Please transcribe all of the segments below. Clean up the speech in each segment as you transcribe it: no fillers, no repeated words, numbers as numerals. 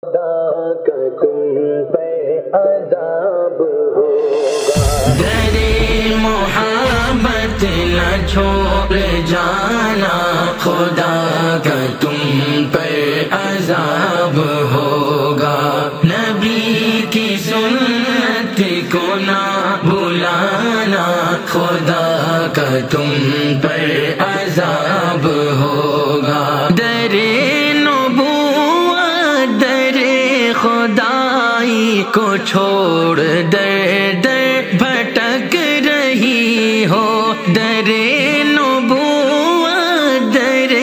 خدا کا تم پہ عذاب ہوگا، درِ محبت نہ چھوڑ جانا، خدا کا تم پہ عذاب ہوگا، نبی کی سنت کو نہ بھلانا، خدا کا تم پہ عذاب ہوگا، درِ نبوت درِ خدائی کو چھوڑ در در بھٹک رہی ہو، درِ نبوت در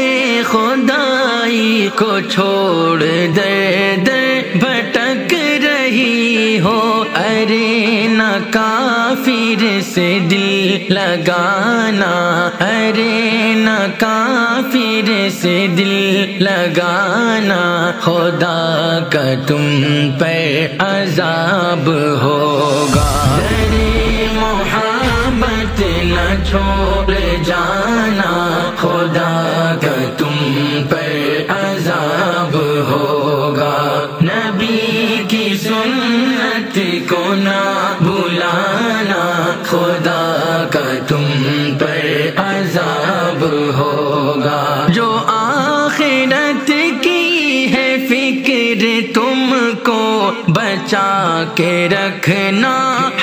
خدائی کو چھوڑ در در بھٹک رہی ہو، ارے نہ کافر سے دل لگانا، ارے نہ کافر سے دل لگانا، خدا کا تم پہ عذاب ہوگا، درِ محبت نہ چھوڑ جانا، خدا کا تم پہ عذاب ہوگا، نبی کی سنت کو نہ بھلانا، خدا کا تم پہ عذاب ہوگا، جو آخرت کی ہے فکر تم کو بچا کے رکھنا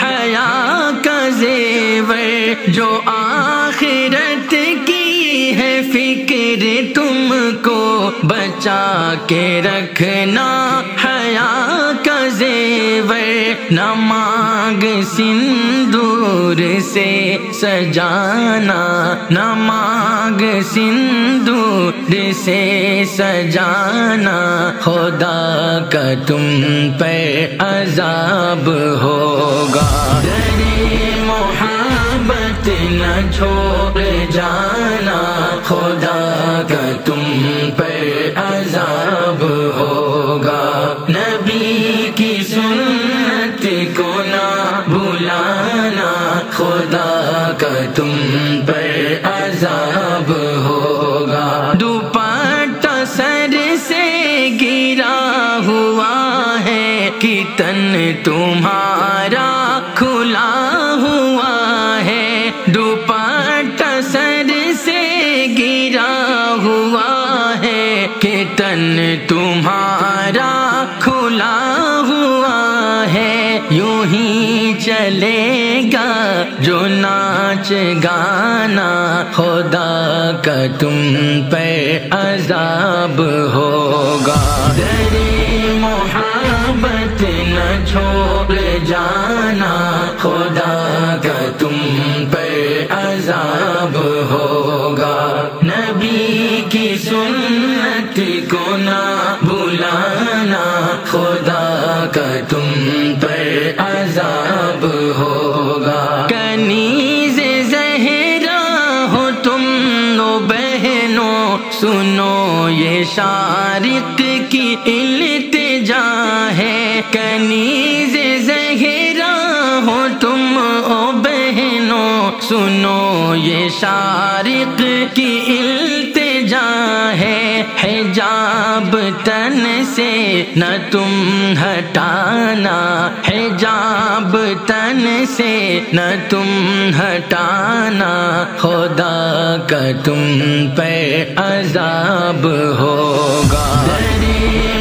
حیا کا زیور، جو آخرت کی ہے فکر تم کو بچا کے رکھنا حیا کا زیور، نہ مانگ سندور سے سجانا، نہ مانگ سندور سے سجانا، خدا کا تم پہ عذاب ہوگا، درِ محبت نہ چھوڑ جانا، خدا کا تم پہ عذاب ہوگا، نبی کی سنت کو نہ بھلانا، خدا کا تم پہ عذاب ہوگا، دوپٹہ سر سے گرا ہوا ہے کہ تن تمہارا کھلا ہوا ہے، دوپٹہ سر سے گرا ہوا ہے کہ تن تمہارا کھلا ہوا ہے، یوں ہی چلے گا جو ناچ گانا، خدا کا تم پہ عذاب ہوگا، درِ محبت نہ چھوڑ جانا، خدا کا تم پہ عذاب ہوگا، نبی کی سنت کو نہ بھلانا، خدا کا تم پہ عذاب ہوگا، کنیز زہرا ہو تم نو بہنوں، سنو یہ شارق کی التجا ہے، کنیز زہرا ہو تم او بہنوں، سنو یہ شارق کی التجا ہے، حجاب تن سے نہ تم ہٹانا، حجاب تن سے نہ تم ہٹانا، خدا کا تم پہ عذاب ہوگا، درِ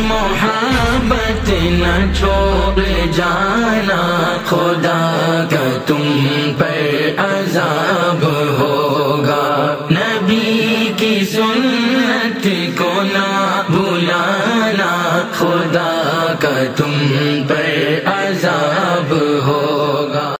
محبت نہ چھوڑ جانا، خدا کا تم پہ عذاب ہوگا، نبی کی سنت کو نہ بھلانا، خدا کا تم پہ عذاب ہوگا۔